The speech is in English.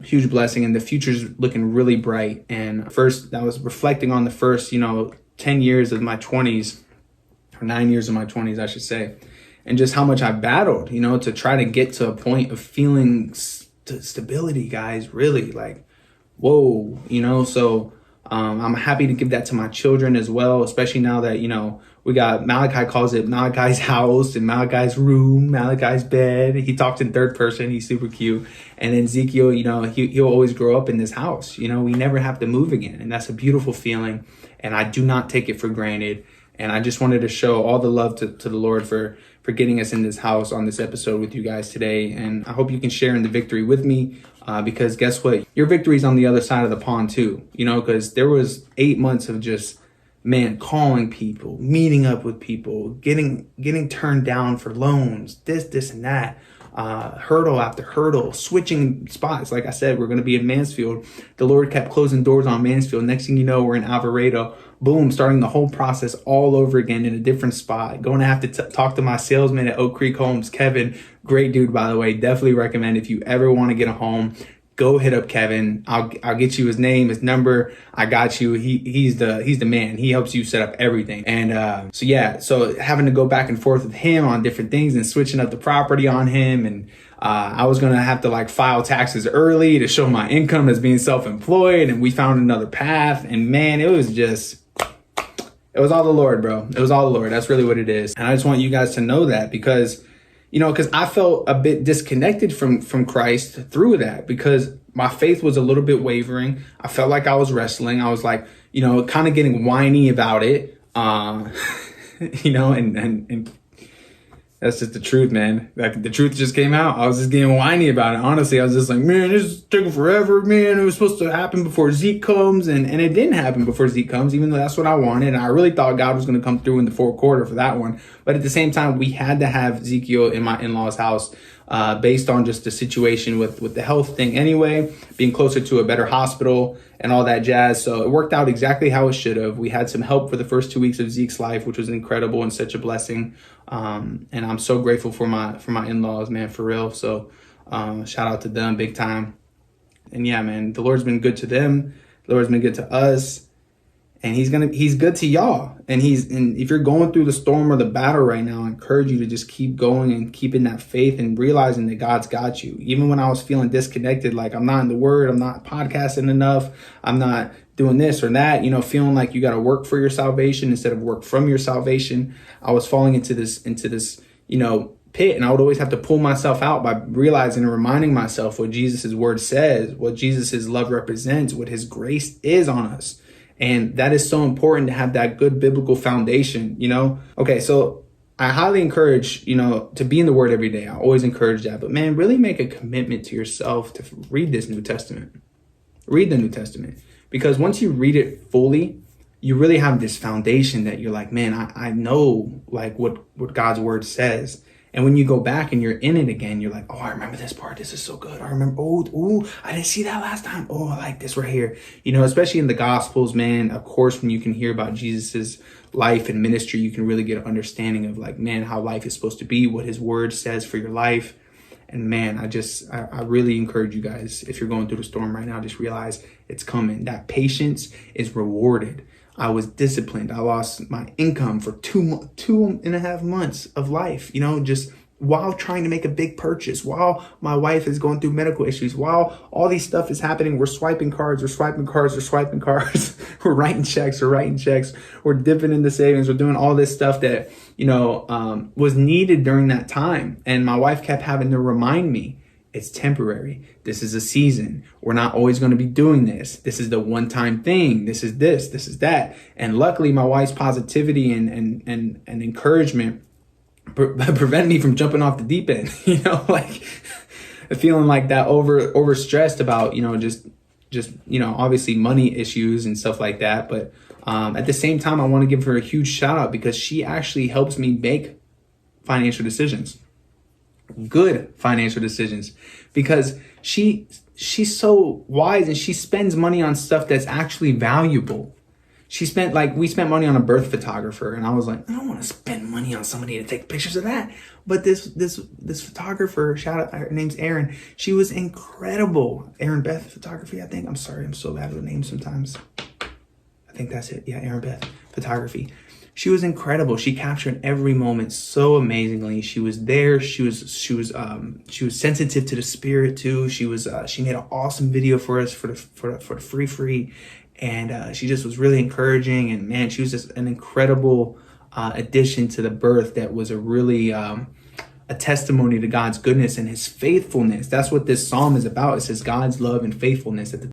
huge blessing, and the future's looking really bright. And first, I was reflecting on the first, 10 years of my 20s, or 9 years of my 20s, I should say, and just how much I battled, to try to get to a point of feeling stability, guys, really like, whoa, so I'm happy to give that to my children as well, especially now that, we got, Malachi calls it Malachi's house and Malachi's room, Malachi's bed. He talks in third person. He's super cute. And then Ezekiel, he'll always grow up in this house. We never have to move again. And that's a beautiful feeling. And I do not take it for granted. And I just wanted to show all the love to the Lord for getting us in this house on this episode with you guys today. And I hope you can share in the victory with me, because guess what? Your victory's on the other side of the pond too, because there was 8 months of just, calling people, meeting up with people, getting turned down for loans, this and that, hurdle after hurdle, switching spots. Like I said, we're going to be in Mansfield. The Lord kept closing doors on Mansfield. Next thing you know, we're in Alvarado. Boom, starting the whole process all over again in a different spot. Going to have to talk to my salesman at Oak Creek Homes, Kevin. Great dude, by the way. Definitely recommend if you ever want to get a home, go hit up Kevin. I'll get you his name, his number. I got you. He's the man. He helps you set up everything. And so having to go back and forth with him on different things and switching up the property on him. And I was going to have to file taxes early to show my income as being self-employed. And we found another path. And man, it was all the Lord, bro. It was all the Lord. That's really what it is. And I just want you guys to know that because I felt a bit disconnected from Christ through that, because my faith was a little bit wavering. I felt like I was wrestling. I was kind of getting whiny about it, and that's just the truth, man. The truth just came out. I was just getting whiny about it. Honestly, I was just like, man, this is taking forever, man. It was supposed to happen before Zeke comes, and it didn't happen before Zeke comes, even though that's what I wanted. And I really thought God was going to come through in the fourth quarter for that one. But at the same time, we had to have Ezekiel in my in-laws' house, based on just the situation with the health thing anyway, being closer to a better hospital and all that jazz. So it worked out exactly how it should have. We had some help for the first 2 weeks of Zeke's life, which was incredible and such a blessing. And I'm so grateful for my in-laws, man, for real. So shout out to them big time. And yeah, man, the Lord's been good to them. The Lord's been good to us. And he's good to y'all. And if you're going through the storm or the battle right now, I encourage you to just keep going and keeping that faith and realizing that God's got you. Even when I was feeling disconnected, like I'm not in the word, I'm not podcasting enough, I'm not doing this or that, feeling like you got to work for your salvation instead of work from your salvation. I was falling into this, pit, and I would always have to pull myself out by realizing and reminding myself what Jesus' word says, what Jesus' love represents, what his grace is on us. And that is so important to have that good biblical foundation, Okay, so I highly encourage, to be in the word every day. I always encourage that. But man, really make a commitment to yourself to read this New Testament. Read the New Testament. Because once you read it fully, you really have this foundation that you're like, man, I know what God's word says. And when you go back and you're in it again, you're like, oh, I remember this part. This is so good. I remember, I didn't see that last time. Oh, I like this right here. Especially in the Gospels, man, of course, when you can hear about Jesus's life and ministry, you can really get an understanding of how life is supposed to be, what his word says for your life. And man, I really encourage you guys, if you're going through the storm right now, just realize it's coming. That patience is rewarded. I was disciplined. I lost my income for 2.5 months of life, just while trying to make a big purchase, while my wife is going through medical issues, while all these stuff is happening. We're swiping cards, we're writing checks, we're dipping into savings, we're doing all this stuff that, was needed during that time. And my wife kept having to remind me, it's temporary. This is a season. We're not always going to be doing this. This is the one-time thing. This is that. And luckily, my wife's positivity and encouragement prevented me from jumping off the deep end. Feeling like that overstressed about just obviously money issues and stuff like that. But at the same time, I want to give her a huge shout out because she actually helps me make financial decisions. Good financial decisions, because she's so wise and she spends money on stuff that's actually valuable. we spent money on a birth photographer, and I was like, I don't want to spend money on somebody to take pictures of that. But this photographer, shout out, her name's Erin. She was incredible. Erin Beth Photography, I think. I'm sorry, I'm so bad with names sometimes. I think that's it. Yeah, Erin Beth Photography. She was incredible. She captured every moment so amazingly. She was there. She was sensitive to the spirit too. She made an awesome video for us for the free. And she just was really encouraging, and man, she was just an incredible addition to the birth that was a really a testimony to God's goodness and his faithfulness. That's what this psalm is about. It says God's love and faithfulness. At the